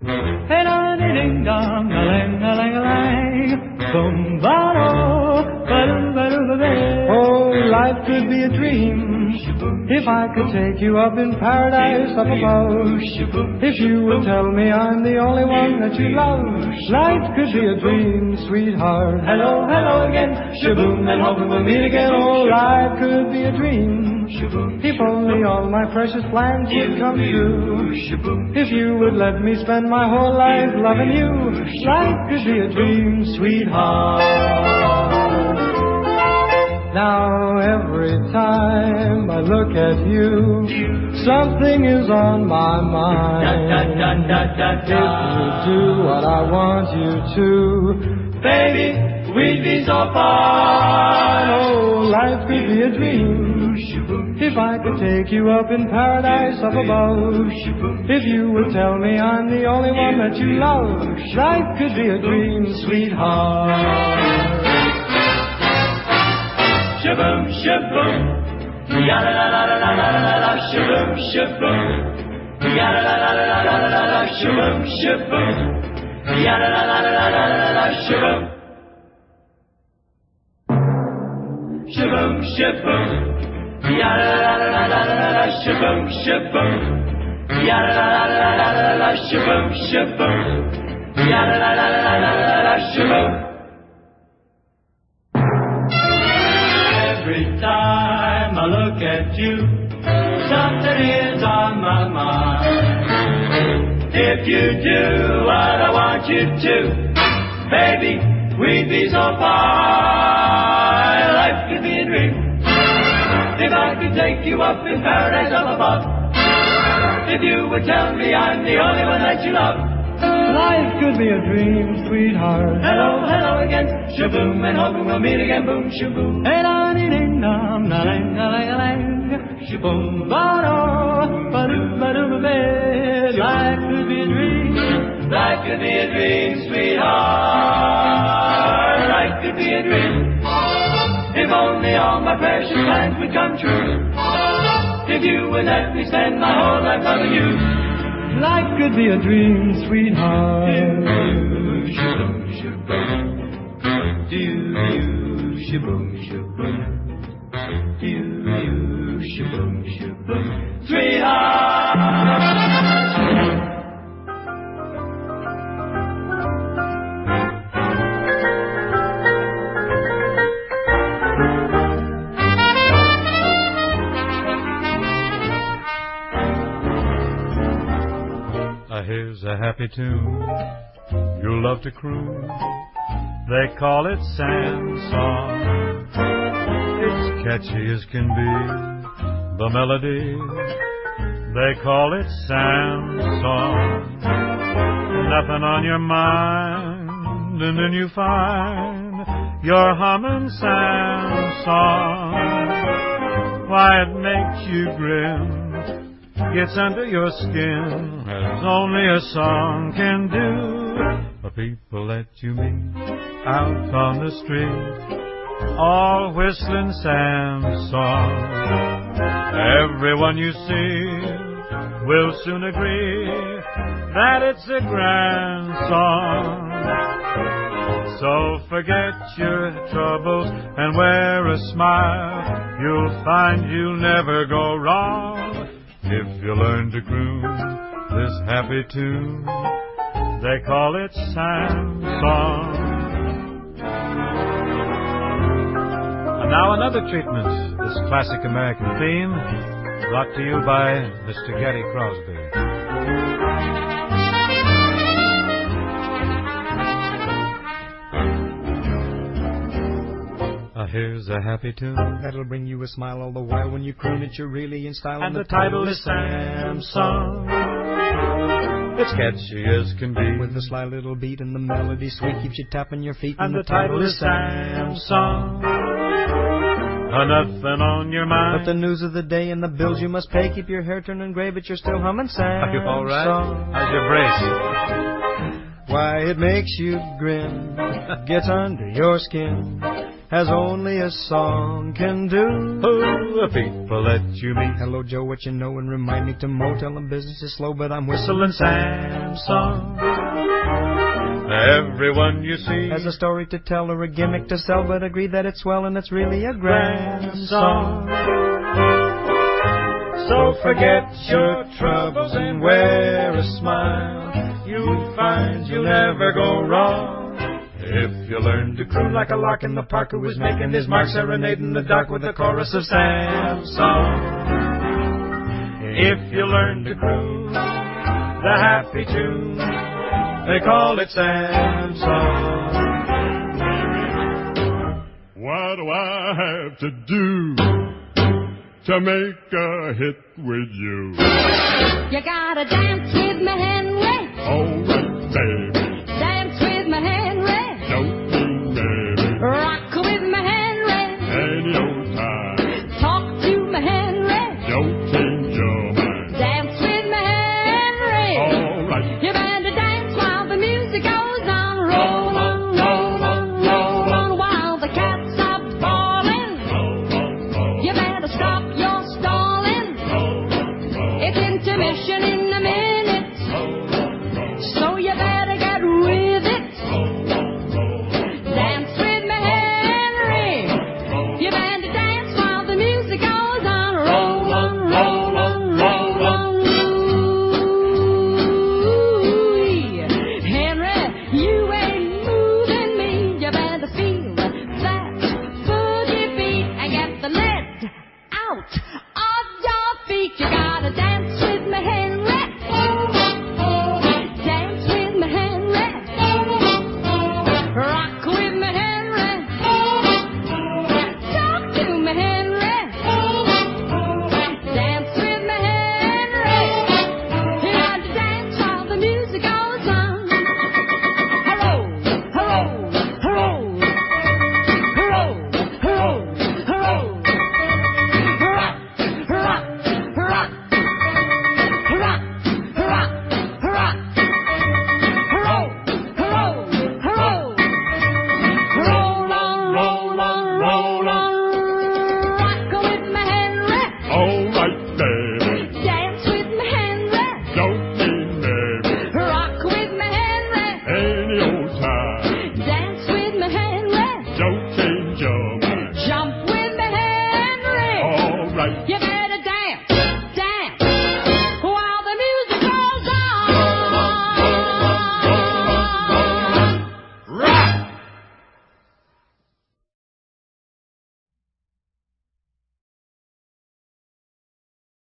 Hey, da ding dong, a lang, a lang, a lang. Boom, ba-do, ba-doo, ba-doo, ba-day. Oh, life could be a dream if I could take you up in paradise up above. If you would tell me I'm the only one that you love. Life could be a dream, sweetheart. Hello, hello again. Shaboom, and hoping we'll meet again. Oh, life could be a dream if only all my precious plans would come true. If you would let me spend my whole life loving you. Life could be a dream, sweetheart. Now every time I look at you, something is on my mind. If you do what I want you to, baby, we'd be so fine. Oh, life could be a dream if I could take you up in paradise up above. If you would tell me I'm the only one that you love. Life could be a dream, sweetheart. Shaboom, shaboom, ya-la-la-la-la-la-la-la, shaboom, shaboom, ya-la-la-la-la-la-la-la, shaboom, shaboom, ya-la-la-la-la-la-la-la, shaboom. Shaboom, shaboom, ya-la-la-la-la-la-la, shaboom, shaboom, ya-la-la-la-la-la-la, shaboom, shaboom, ya-la-la-la-la-la-la, shaboom. Every time I look at you, something is on my mind. If you do what I want you to, baby, we'd be so fine. Life could be a dream if I could take you up in paradise up above. If you would tell me I'm the only one that you love. Life could be a dream, sweetheart. Hello, hello again. Shaboom, and hoping we'll meet again. Boom, shaboom. Hey, da dee ding dong, da lang, da lang, da lang. Shaboom, ba-do, ba-doo, ba-doo, ba-day. Life could be a dream. Life could be a dream, sweetheart. Life could be a dream if only all my precious plans would come true. If you would let me spend my whole life loving you. Life could be a dream, sweetheart. Shaboom, shaboom, do you shaboom, shaboom, do you shaboom, shaboom, sweetheart. Here's a happy tune you'll love to croon. They call it Sam's song. It's catchy as can be, the melody. They call it Sam's song. Nothing on your mind, and then you find you're humming Sam's song. Why, it makes you grin, gets under your skin, as only a song can do. The people that you meet out on the street, all whistling Sam's song. Everyone you see will soon agree that it's a grand song. So forget your troubles and wear a smile. You'll find you'll never go wrong if you learn to croon this happy tune. They call it Sam's song. And now another treatment, this classic American theme, brought to you by Mr. Gary Crosby. Here's a happy tune That'll bring you a smile all the while. When you croon it, you're really in style. and the title is Sam's song. It's catchy as can be, With a sly little beat and the melody sweet keeps you tapping your feet. and the title is Sam's song. Nothing on your mind. But the news of the day and the bills you must pay keep your hair turning gray, but you're still humming Sam's Are you all right? song. How's your brace? Why, it makes you grin, gets under your skin, as only a song can do. Oh, the people that you meet. Hello, Joe, what you know, and remind me to mow. Tell them business is slow, but I'm Whistling Sam's song. Everyone you see has a story to tell or a gimmick to sell, but agree that it's swell and it's really a grand song. So forget your troubles and wear a smile. You'll find you'll never go wrong if you learn to croon like a lark in the park who is making his mark, serenading the dark with a chorus of Sam's song. If you learn to croon the happy tune, they call it Sam's song. What do I have to do to make a hit with you? You gotta dance with me,